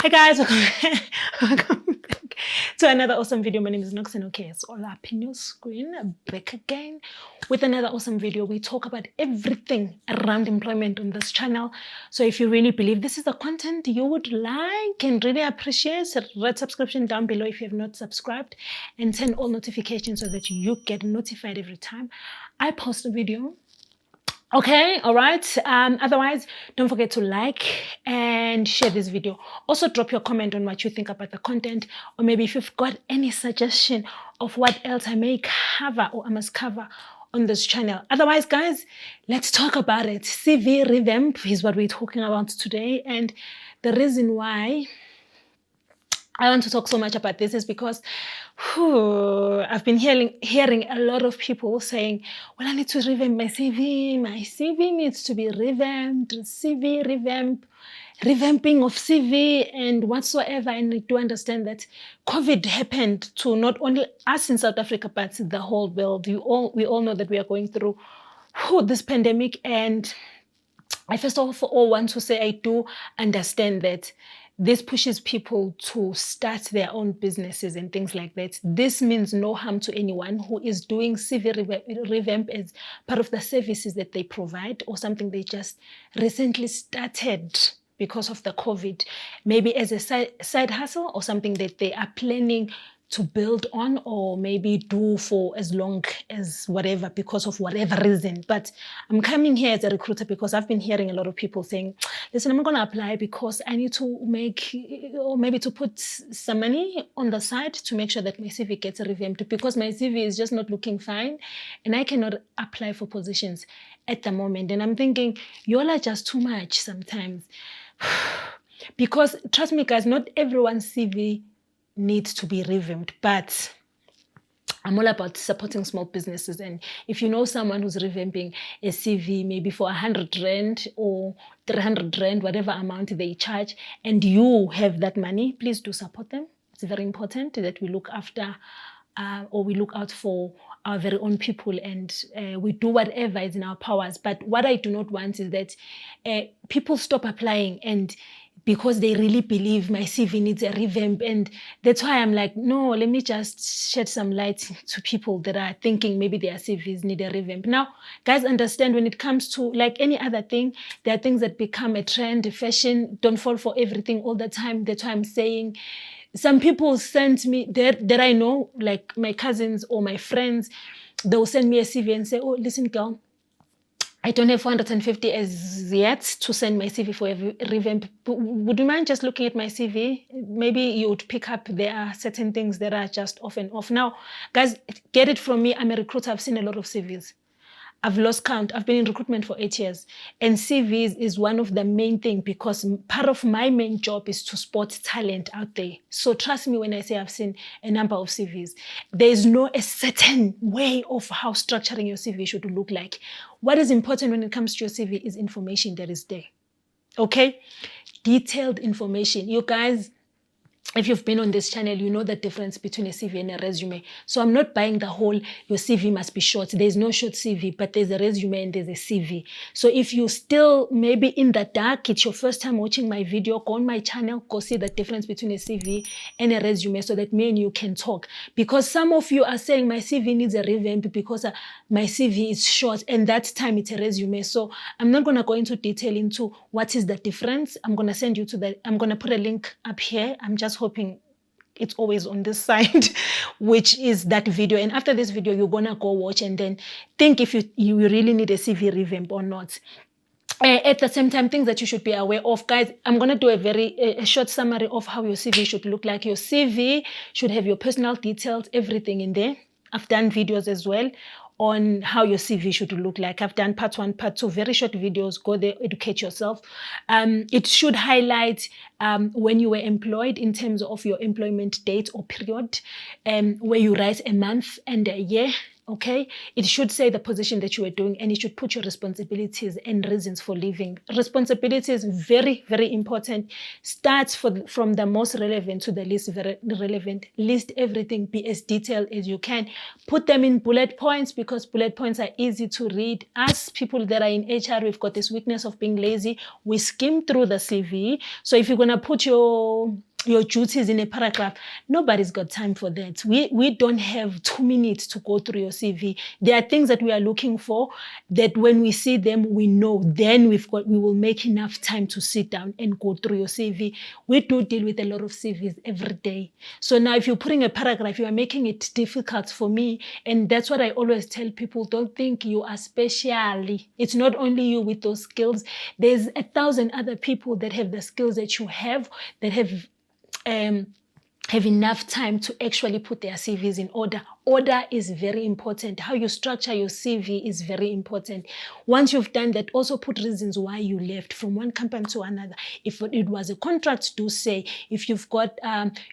Hey guys, welcome back to another awesome video. My name is Noxen. Okay, it's all up in your screen. Back again with another awesome video. We talk about everything around employment on this channel. So if you really believe this is the content you would like and really appreciate, red subscription down below if you have not subscribed, and turn all notifications so that you get notified every time I post a video. Okay, all right. Otherwise, don't forget to like and share this video. Also, drop your comment on what you think about the content, or maybe if you've got any suggestion of what else I may cover or I must cover on this channel. Otherwise, guys, let's talk about it. CV revamp is what we're talking about today, and the reason why I want to talk so much about this is because I've been hearing a lot of people saying, well, I need to revamp my CV. My CV needs to be revamped, CV revamp, revamping of CV and whatsoever. And I do understand that COVID happened to not only us in South Africa, but the whole world. We all know that we are going through this pandemic. And I first of all want to say I do understand that this pushes people to start their own businesses and things like that. This means no harm to anyone who is doing CV revamp as part of the services that they provide or something they just recently started because of the COVID, maybe as a side hustle or something that they are planning to build on or maybe do for as long as whatever, because of whatever reason. But I'm coming here as a recruiter because I've been hearing a lot of people saying, listen, I'm going to apply because I need to make, or maybe to put some money on the side to make sure that my CV gets revamped because my CV is just not looking fine and I cannot apply for positions at the moment. And I'm thinking, y'all are just too much sometimes. Because trust me, guys, not everyone's CV needs to be revamped, but I'm all about supporting small businesses. And if you know someone who's revamping a CV, maybe for 100 Rand or 300 Rand, whatever amount they charge, and you have that money, please do support them. It's very important that we look after or we look out for our very own people, and we do whatever is in our powers. But what I do not want is that people stop applying and because they really believe my CV needs a revamp. And that's why I'm like, no, let me just shed some light to people that are thinking maybe their CVs need a revamp. Now, guys, understand when it comes to like any other thing, there are things that become a trend, a fashion. Don't fall for everything all the time. That's why I'm saying some people send me that I know, like my cousins or my friends, they'll send me a CV and say, oh, listen, girl, I don't have 450 as yet to send my CV for a revamp. Would you mind just looking at my CV? Maybe you would pick up there are certain things that are just off and off. Now, guys, get it from me. I'm a recruiter. I've seen a lot of CVs. I've lost count. I've been in recruitment for 8 years. And CVs is one of the main things because part of my main job is to spot talent out there. So trust me when I say I've seen a number of CVs. There is no a certain way of how structuring your CV should look like. What is important when it comes to your CV is information that is there. Okay? Detailed information. You guys, if you've been on this channel, you know the difference between a CV and a resume. So I'm not buying the whole, your CV must be short. There's no short CV, but there's a resume and there's a CV. So if you still maybe in the dark, it's your first time watching my video, go on my channel, go see the difference between a CV and a resume so that me and you can talk. Because some of you are saying my CV needs a revamp because my CV is short and that time it's a resume. So I'm not going to go into detail into what is the difference. I'm going to send you to the, I'm going to put a link up here. I'm just hoping it's always on this side, which is that video. And after this video, you're going to go watch and then think if you really need a CV revamp or not. At the same time, things that you should be aware of. Guys, I'm going to do a short summary of how your CV should look like. Your CV should have your personal details, everything in there. I've done videos as well on how your CV should look like. I've done part 1, part 2, very short videos. Go there, educate yourself. It should highlight when you were employed in terms of your employment date or period, where you write a month and a year. Okay, it should say the position that you are doing, and it should put your responsibilities and reasons for leaving. Responsibility is very, very important. Start from the most relevant to the least relevant. List everything, be as detailed as you can. Put them in bullet points, because bullet points are easy to read. As people that are in HR, we've got this weakness of being lazy. We skim through the CV. So if you're going to put your duties in a paragraph, nobody's got time for that. We don't have 2 minutes to go through your CV. There are things that we are looking for that when we see them, we know. Then we will make enough time to sit down and go through your CV. We do deal with a lot of CVs every day. So now if you're putting a paragraph, you are making it difficult for me. And that's what I always tell people. Don't think you are special. It's not only you with those skills. There's 1,000 other people that have the skills that you have, that have enough time to actually put their CVs in order. Order is very important. How you structure your CV is very important. Once you've done that, also put reasons why you left from one company to another. If it was a contract, do say. If you've got,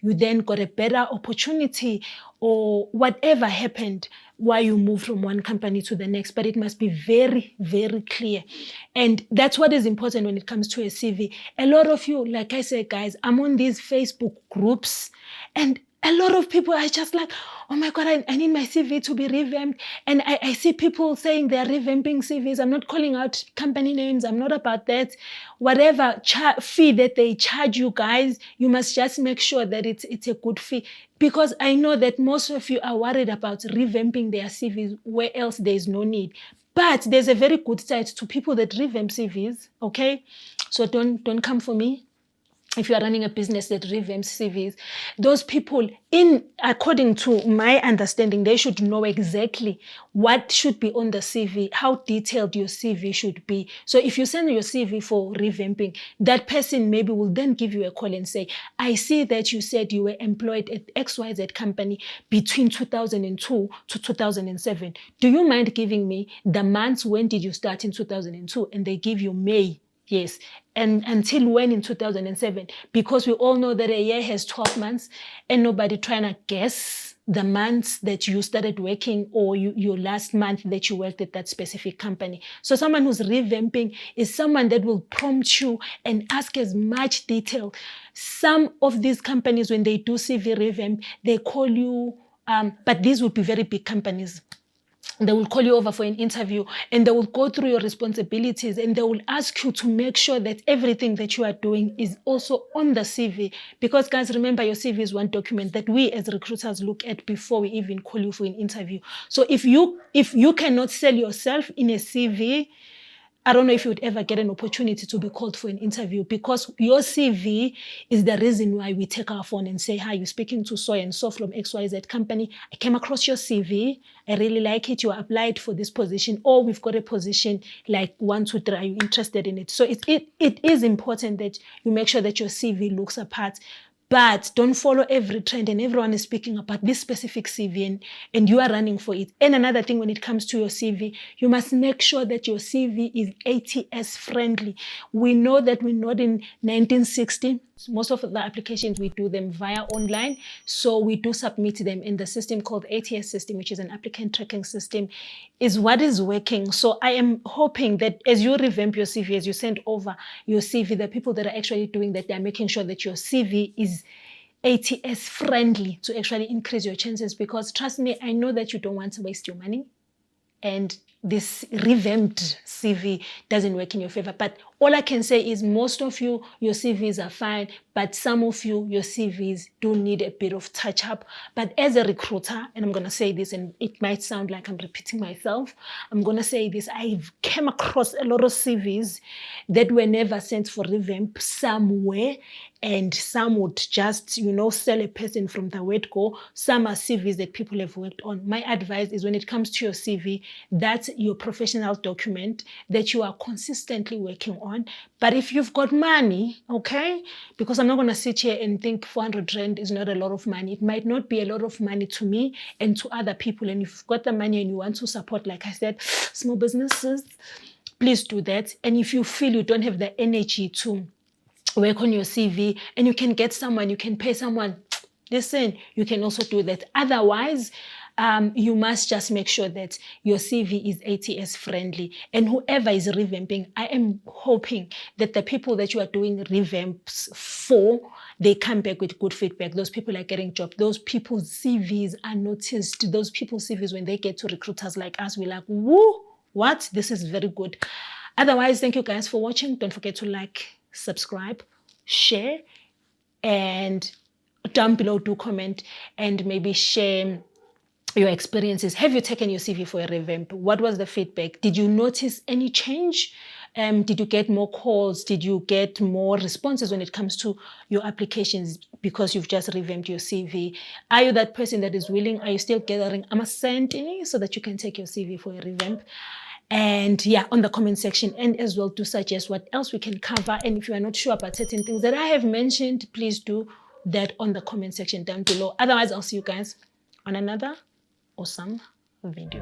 you then got a better opportunity, or whatever happened why you moved from one company to the next, but it must be very, very clear. And that's what is important when it comes to a CV. A lot of you, like I said, guys, I'm on these Facebook groups, and a lot of people are just like, oh my God, I need my CV to be revamped. And I see people saying they're revamping CVs. I'm not calling out company names. I'm not about that. Whatever fee that they charge you guys, you must just make sure that it's a good fee. Because I know that most of you are worried about revamping their CVs where else there is no need. But there's a very good side to people that revamp CVs, okay? So don't come for me. If you are running a business that revamps CVs, those people, according to my understanding, they should know exactly what should be on the CV, how detailed your CV should be. So if you send your CV for revamping, that person maybe will then give you a call and say, I see that you said you were employed at XYZ company between 2002 to 2007. Do you mind giving me the months? When did you start in 2002? And they give you May. Yes. And until when in 2007? Because we all know that a year has 12 months, and nobody trying to guess the months that you started working, or your last month that you worked at that specific company. So someone who's revamping is someone that will prompt you and ask as much detail. Some of these companies, when they do CV revamp, they call you, but these would be very big companies. They will call you over for an interview, and they will go through your responsibilities, and they will ask you to make sure that everything that you are doing is also on the CV. Because guys, remember, your CV is one document that we as recruiters look at before we even call you for an interview. So if you cannot sell yourself in a CV, I don't know if you would ever get an opportunity to be called for an interview, because your CV is the reason why we take our phone and say, hi, you're speaking to so and so from XYZ company. I came across your CV. I really like it. You applied for this position, or we've got a position like 1, 2, 3. Are you interested in it? So it is important that you make sure that your CV looks apart. But don't follow every trend, and everyone is speaking about this specific CV, and you are running for it. And another thing, when it comes to your CV, you must make sure that your CV is ATS friendly. We know that we're not in 1960. Most of the applications, we do them via online. So we do submit them in the system called ATS system, which is an applicant tracking system, is what is working. So I am hoping that as you revamp your CV, as you send over your CV, the people that are actually doing that, they're making sure that your CV is ATS friendly to actually increase your chances. Because trust me, I know that you don't want to waste your money, and this revamped CV doesn't work in your favor. But all I can say is most of you, your CVs are fine, but some of you, your CVs do need a bit of touch up. But as a recruiter, and I'm going to say this, and it might sound like I'm repeating myself, I'm going to say this, I've came across a lot of CVs that were never sent for revamp somewhere, and some would just, sell a person from the word go. Some are CVs that people have worked on. My advice is, when it comes to your CV, that's your professional document that you are consistently working on. But if you've got money, okay, because I'm not going to sit here and think 400 Rand is not a lot of money. It might not be a lot of money to me and to other people. And if you've got the money and you want to support, like I said, small businesses, please do that. And if you feel you don't have the energy to work on your CV, and you can get someone, you can pay someone listen, you can also do that. Otherwise, you must just make sure that your CV is ATS friendly. And whoever is revamping, I am hoping that the people that you are doing revamps for, they come back with good feedback. Those people are getting jobs. Those people's CVs are noticed. Those people's CVs, when they get to recruiters like us, we're like, woo, what? This is very good. Otherwise, thank you guys for watching. Don't forget to like, subscribe, share, and down below do comment and maybe share your experiences. Have you taken your CV for a revamp? What was the feedback? Did you notice any change? Did you get more calls? Did you get more responses when it comes to your applications because you've just revamped your CV? Are you that person that is willing? Are you still gathering Amasenti so that you can take your CV for a revamp? And yeah, on the comment section, and as well to suggest what else we can cover. And if you are not sure about certain things that I have mentioned, please do that on the comment section down below. Otherwise, I'll see you guys on another awesome video.